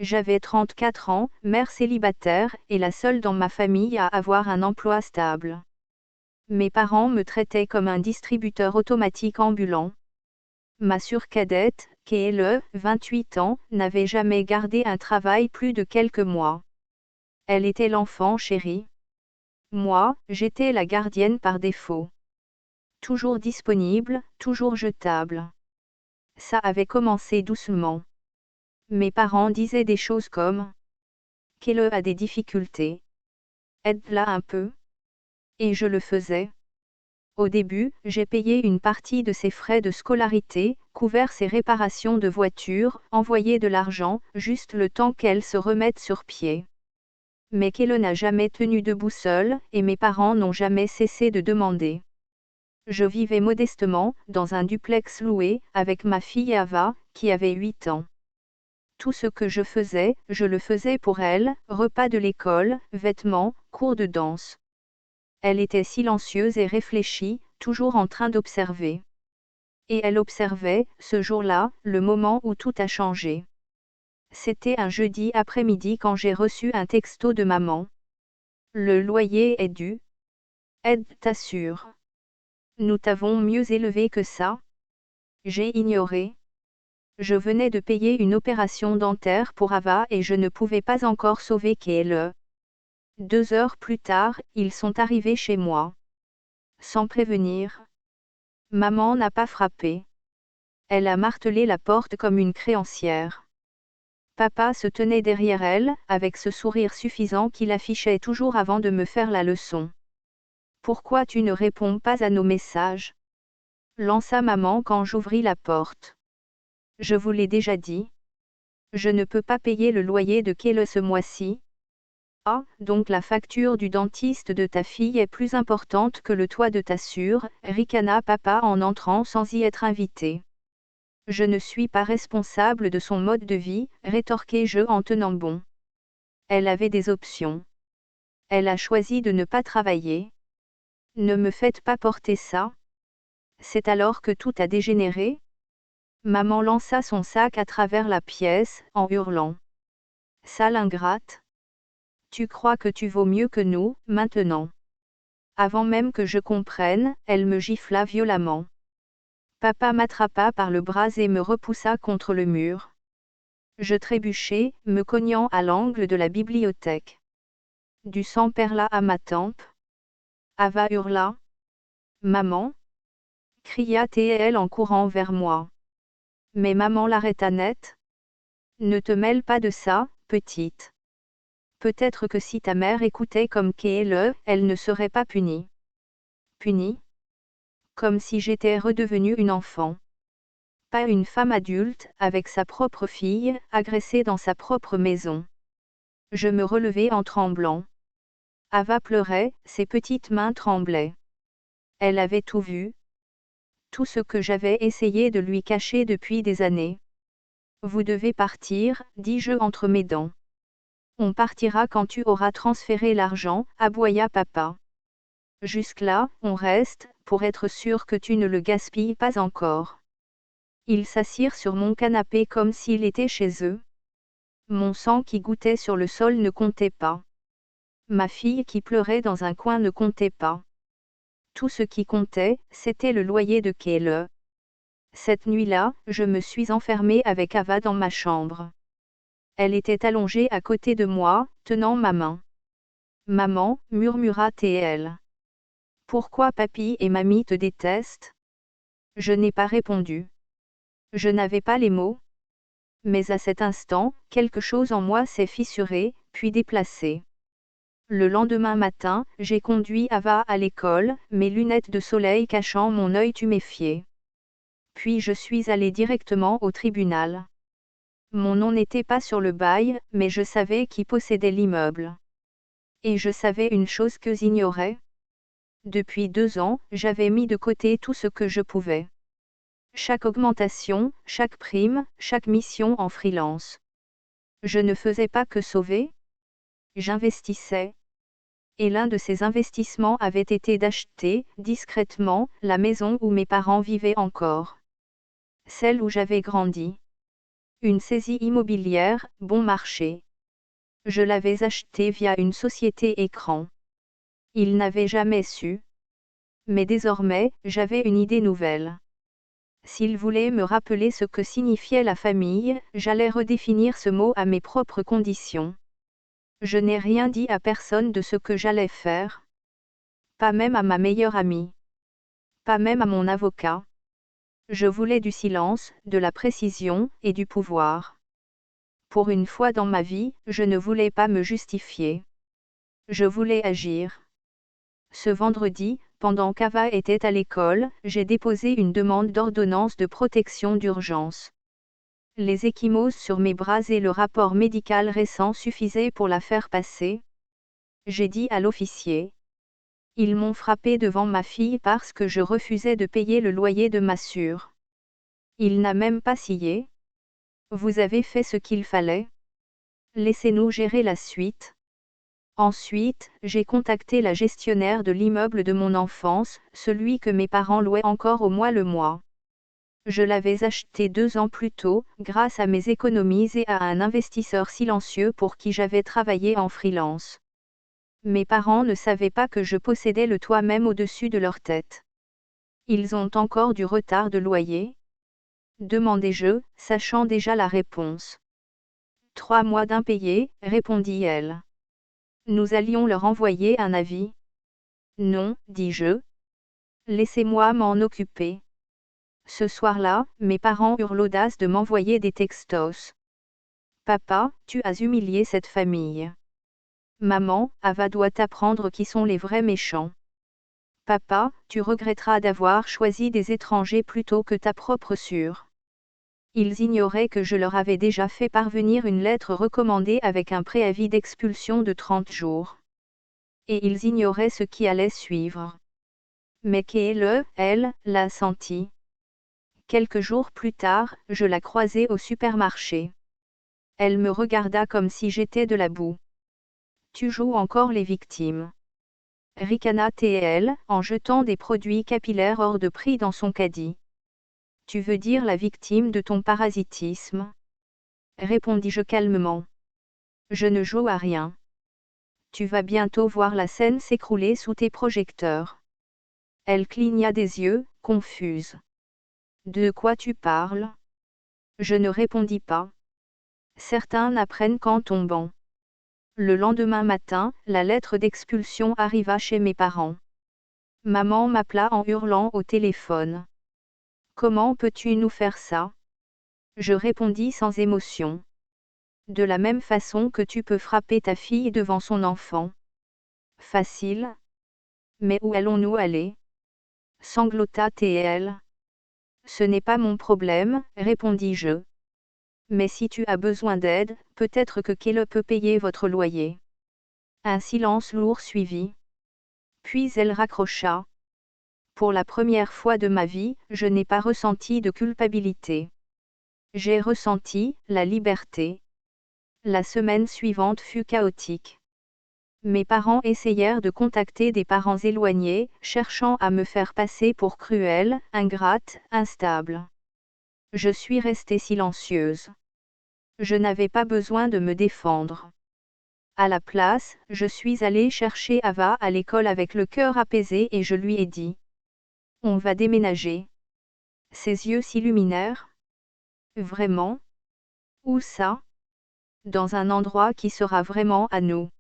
J'avais 34 ans, mère célibataire, et la seule dans ma famille à avoir un emploi stable. Mes parents me traitaient comme un distributeur automatique ambulant. Ma sœur cadette, Kele, 28 ans, n'avait jamais gardé un travail plus de quelques mois. Elle était l'enfant chéri. Moi, j'étais la gardienne par défaut. Toujours disponible, toujours jetable. Ça avait commencé doucement. Mes parents disaient des choses comme « Kele a des difficultés. Aide-la un peu ». Et je le faisais. Au début, j'ai payé une partie de ses frais de scolarité, couvert ses réparations de voiture, envoyé de l'argent, juste le temps qu'elle se remette sur pied. Mais Kele n'a jamais tenu debout seule, et mes parents n'ont jamais cessé de demander. Je vivais modestement, dans un duplex loué, avec ma fille Ava, qui avait 8 ans. Tout ce que je le faisais pour elle, repas de l'école, vêtements, cours de danse. Elle était silencieuse et réfléchie, toujours en train d'observer. Et elle observait, ce jour-là, le moment où tout a changé. C'était un jeudi après-midi quand j'ai reçu un texto de maman. Le loyer est dû. Aide ta sœur. Nous t'avons mieux élevé que ça. J'ai ignoré. Je venais de payer une opération dentaire pour Ava et je ne pouvais pas encore sauver Kele. 2 heures plus tard, ils sont arrivés chez moi. Sans prévenir. Maman n'a pas frappé. Elle a martelé la porte comme une créancière. Papa se tenait derrière elle, avec ce sourire suffisant qu'il affichait toujours avant de me faire la leçon. Pourquoi tu ne réponds pas à nos messages? Lança maman quand j'ouvris la porte. Je vous l'ai déjà dit. Je ne peux pas payer le loyer de Kele ce mois-ci. Ah, donc la facture du dentiste de ta fille est plus importante que le toit de ta sœur, ricana papa en entrant sans y être invité. Je ne suis pas responsable de son mode de vie, rétorquai-je en tenant bon. Elle avait des options. Elle a choisi de ne pas travailler. Ne me faites pas porter ça. C'est alors que tout a dégénéré? Maman lança son sac à travers la pièce, en hurlant. Sale ingrate. Tu crois que tu vaux mieux que nous, maintenant. Avant même que je comprenne, elle me gifla violemment. Papa m'attrapa par le bras et me repoussa contre le mur. Je trébuchai, me cognant à l'angle de la bibliothèque. Du sang perla à ma tempe. Ava hurla. Maman? Cria T.L. en courant vers moi. Mais maman l'arrêta net. Ne te mêle pas de ça, petite. Peut-être que si ta mère écoutait comme Kele, elle ne serait pas punie. Punie? Comme si j'étais redevenue une enfant. Pas une femme adulte, avec sa propre fille, agressée dans sa propre maison. Je me relevai en tremblant. Ava pleurait, ses petites mains tremblaient. Elle avait tout vu. Tout ce que j'avais essayé de lui cacher depuis des années. Vous devez partir, dis-je entre mes dents. On partira quand tu auras transféré l'argent, aboya papa. Jusque-là, on reste, pour être sûr que tu ne le gaspilles pas encore. Ils s'assirent sur mon canapé comme s'il était chez eux. Mon sang qui gouttait sur le sol ne comptait pas. Ma fille qui pleurait dans un coin ne comptait pas. Tout ce qui comptait, c'était le loyer de Kele. Cette nuit-là, je me suis enfermée avec Ava dans ma chambre. Elle était allongée à côté de moi, tenant ma main. Maman, murmura T.L. Pourquoi papy et mamie te détestent? Je n'ai pas répondu. Je n'avais pas les mots. Mais à cet instant, quelque chose en moi s'est fissuré, puis déplacé. Le lendemain matin, j'ai conduit Ava à l'école, mes lunettes de soleil cachant mon œil tuméfié. Puis je suis allée directement au tribunal. Mon nom n'était pas sur le bail, mais je savais qui possédait l'immeuble. Et je savais une chose que j'ignorais. Depuis 2 ans, j'avais mis de côté tout ce que je pouvais. Chaque augmentation, chaque prime, chaque mission en freelance. Je ne faisais pas que sauver. J'investissais. Et l'un de ces investissements avait été d'acheter, discrètement, la maison où mes parents vivaient encore. Celle où j'avais grandi. Une saisie immobilière, bon marché. Je l'avais acheté via une société écran. Il n'avait jamais su. Mais désormais, j'avais une idée nouvelle. S'il voulait me rappeler ce que signifiait la famille, j'allais redéfinir ce mot à mes propres conditions. Je n'ai rien dit à personne de ce que j'allais faire. Pas même à ma meilleure amie. Pas même à mon avocat. Je voulais du silence, de la précision, et du pouvoir. Pour une fois dans ma vie, je ne voulais pas me justifier. Je voulais agir. Ce vendredi, pendant qu'Ava était à l'école, j'ai déposé une demande d'ordonnance de protection d'urgence. Les ecchymoses sur mes bras et le rapport médical récent suffisaient pour la faire passer. J'ai dit à l'officier. Ils m'ont frappé devant ma fille parce que je refusais de payer le loyer de ma sœur. Il n'a même pas scié. Vous avez fait ce qu'il fallait. Laissez-nous gérer la suite. Ensuite, j'ai contacté la gestionnaire de l'immeuble de mon enfance, celui que mes parents louaient encore au mois le mois. Je l'avais acheté 2 ans plus tôt, grâce à mes économies et à un investisseur silencieux pour qui j'avais travaillé en freelance. Mes parents ne savaient pas que je possédais le toit même au-dessus de leur tête. Ils ont encore du retard de loyer? Demandai-je, sachant déjà la réponse. 3 mois d'impayés, répondit-elle. Nous allions leur envoyer un avis. Non, dis-je. Laissez-moi m'en occuper. Ce soir-là, mes parents eurent l'audace de m'envoyer des textos. Papa, tu as humilié cette famille. Maman, Ava doit t'apprendre qui sont les vrais méchants. Papa, tu regretteras d'avoir choisi des étrangers plutôt que ta propre sœur. Ils ignoraient que je leur avais déjà fait parvenir une lettre recommandée avec un préavis d'expulsion de 30 jours. Et ils ignoraient ce qui allait suivre. Mais Keele, elle, l'a senti. Quelques jours plus tard, je la croisai au supermarché. Elle me regarda comme si j'étais de la boue. Tu joues encore les victimes. Ricana-t-elle, en jetant des produits capillaires hors de prix dans son caddie. Tu veux dire la victime de ton parasitisme? Répondis-je calmement. Je ne joue à rien. Tu vas bientôt voir la scène s'écrouler sous tes projecteurs. Elle cligna des yeux, confuse. De quoi tu parles? Je ne répondis pas. Certains n'apprennent qu'en tombant. Le lendemain matin, la lettre d'expulsion arriva chez mes parents. Maman m'appela en hurlant au téléphone. Comment peux-tu nous faire ça? Je répondis sans émotion. De la même façon que tu peux frapper ta fille devant son enfant. Facile. Mais où allons-nous aller? Sanglota-t-elle. Ce n'est pas mon problème, répondis-je. Mais si tu as besoin d'aide, peut-être que Kele peut payer votre loyer. Un silence lourd suivit. Puis elle raccrocha. Pour la première fois de ma vie, je n'ai pas ressenti de culpabilité. J'ai ressenti la liberté. La semaine suivante fut chaotique. Mes parents essayèrent de contacter des parents éloignés, cherchant à me faire passer pour cruelle, ingrate, instable. Je suis restée silencieuse. Je n'avais pas besoin de me défendre. À la place, je suis allée chercher Ava à l'école avec le cœur apaisé et je lui ai dit. On va déménager. Ses yeux s'illuminèrent. Vraiment? Où ça? Dans un endroit qui sera vraiment à nous.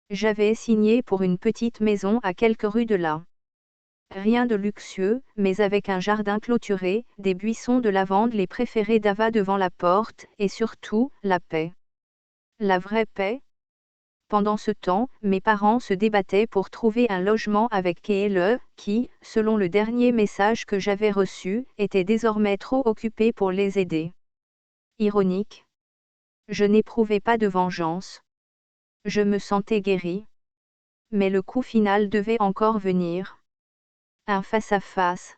J'avais signé pour une petite maison à quelques rues de là. Rien de luxueux, mais avec un jardin clôturé, des buissons de lavande les préférés d'Ava devant la porte, et surtout, la paix. La vraie paix? Pendant ce temps, mes parents se débattaient pour trouver un logement avec Keele, qui, selon le dernier message que j'avais reçu, était désormais trop occupé pour les aider. Ironique. Je n'éprouvais pas de vengeance. Je me sentais guérie. Mais le coup final devait encore venir. Un face-à-face.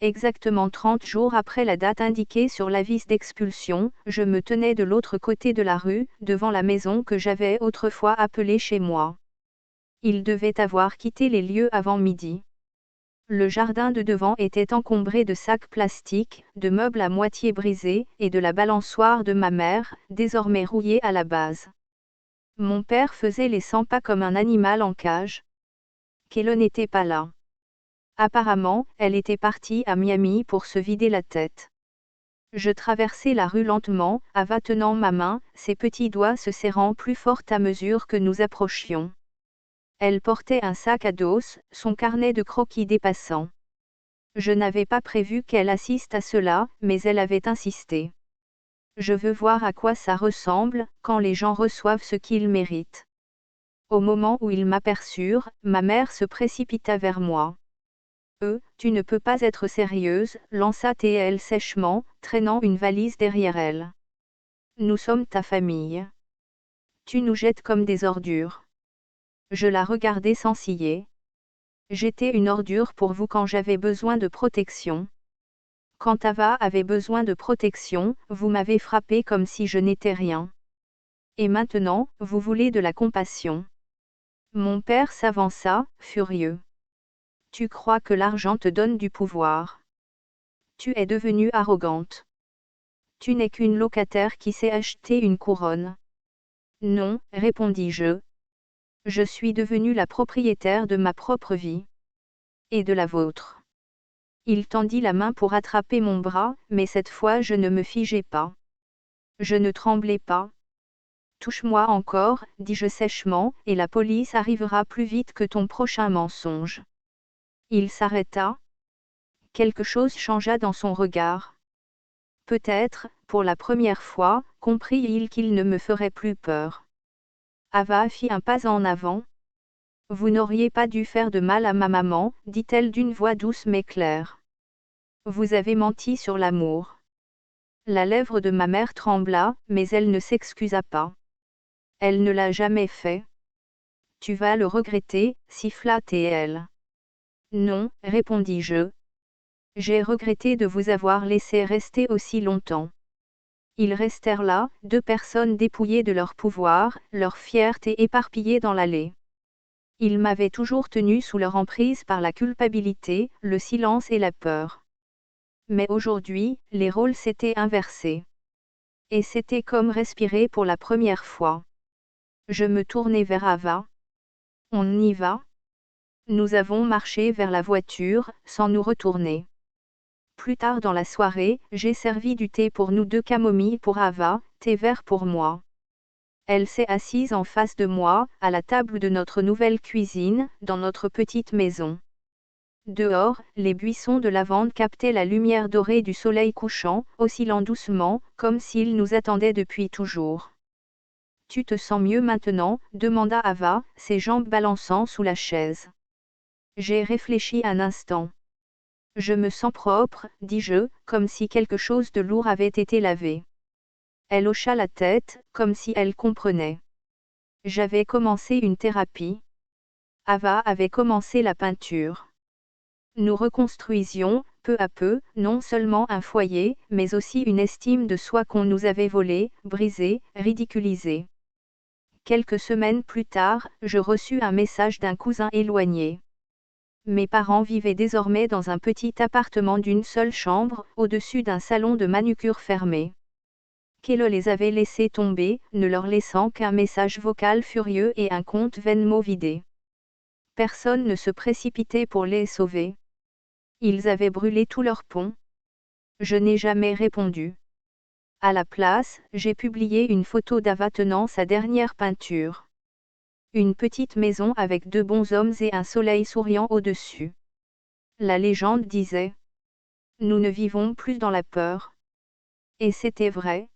Exactement 30 jours après la date indiquée sur l'avis d'expulsion, je me tenais de l'autre côté de la rue, devant la maison que j'avais autrefois appelée chez moi. Il devait avoir quitté les lieux avant midi. Le jardin de devant était encombré de sacs plastiques, de meubles à moitié brisés, et de la balançoire de ma mère, désormais rouillée à la base. Mon père faisait les 100 pas comme un animal en cage. Kélo n'était pas là. Apparemment, elle était partie à Miami pour se vider la tête. Je traversai la rue lentement, Ava tenant ma main, ses petits doigts se serrant plus fort à mesure que nous approchions. Elle portait un sac à dos, son carnet de croquis dépassant. Je n'avais pas prévu qu'elle assiste à cela, mais elle avait insisté. Je veux voir à quoi ça ressemble, quand les gens reçoivent ce qu'ils méritent. Au moment où ils m'aperçurent, ma mère se précipita vers moi. Tu ne peux pas être sérieuse, lança T.L. sèchement, traînant une valise derrière elle. Nous sommes ta famille. Tu nous jettes comme des ordures. Je la regardai sans ciller. J'étais une ordure pour vous quand j'avais besoin de protection. Quand Ava avait besoin de protection, vous m'avez frappé comme si je n'étais rien. Et maintenant, vous voulez de la compassion. Mon père s'avança, furieux. Tu crois que l'argent te donne du pouvoir. Tu es devenue arrogante. Tu n'es qu'une locataire qui s'est acheté une couronne. Non, répondis-je. Je suis devenue la propriétaire de ma propre vie. Et de la vôtre. Il tendit la main pour attraper mon bras, mais cette fois je ne me figeai pas. Je ne tremblais pas. Touche-moi encore, dis-je sèchement, et la police arrivera plus vite que ton prochain mensonge. Il s'arrêta. Quelque chose changea dans son regard. Peut-être, pour la première fois, comprit-il qu'il ne me ferait plus peur. Ava fit un pas en avant. Vous n'auriez pas dû faire de mal à ma maman, dit-elle d'une voix douce mais claire. Vous avez menti sur l'amour. La lèvre de ma mère trembla, mais elle ne s'excusa pas. Elle ne l'a jamais fait. Tu vas le regretter, siffla T.L. Non, répondis-je. J'ai regretté de vous avoir laissé rester aussi longtemps. Ils restèrent là, deux personnes dépouillées de leur pouvoir, leur fierté éparpillée dans l'allée. Ils m'avaient toujours tenu sous leur emprise par la culpabilité, le silence et la peur. Mais aujourd'hui, les rôles s'étaient inversés. Et c'était comme respirer pour la première fois. Je me tournai vers Ava. On y va? Nous avons marché vers la voiture, sans nous retourner. Plus tard dans la soirée, j'ai servi du thé pour nous deux, camomille pour Ava, thé vert pour moi. Elle s'est assise en face de moi, à la table de notre nouvelle cuisine, dans notre petite maison. Dehors, les buissons de lavande captaient la lumière dorée du soleil couchant, oscillant doucement, comme s'ils nous attendaient depuis toujours. Tu te sens mieux maintenant, demanda Ava, ses jambes balançant sous la chaise. J'ai réfléchi un instant. Je me sens propre, dis-je, comme si quelque chose de lourd avait été lavé. Elle hocha la tête, comme si elle comprenait. J'avais commencé une thérapie. Ava avait commencé la peinture. Nous reconstruisions, peu à peu, non seulement un foyer, mais aussi une estime de soi qu'on nous avait volée, brisée, ridiculisée. Quelques semaines plus tard, je reçus un message d'un cousin éloigné. Mes parents vivaient désormais dans un petit appartement d'une seule chambre, au-dessus d'un salon de manucure fermé. Kélo les avait laissés tomber, ne leur laissant qu'un message vocal furieux et un compte Venmo vidé. Personne ne se précipitait pour les sauver. Ils avaient brûlé tout leur pont. Je n'ai jamais répondu. À la place, j'ai publié une photo d'Ava tenant sa dernière peinture. Une petite maison avec deux bonshommes et un soleil souriant au-dessus. La légende disait. Nous ne vivons plus dans la peur. Et c'était vrai.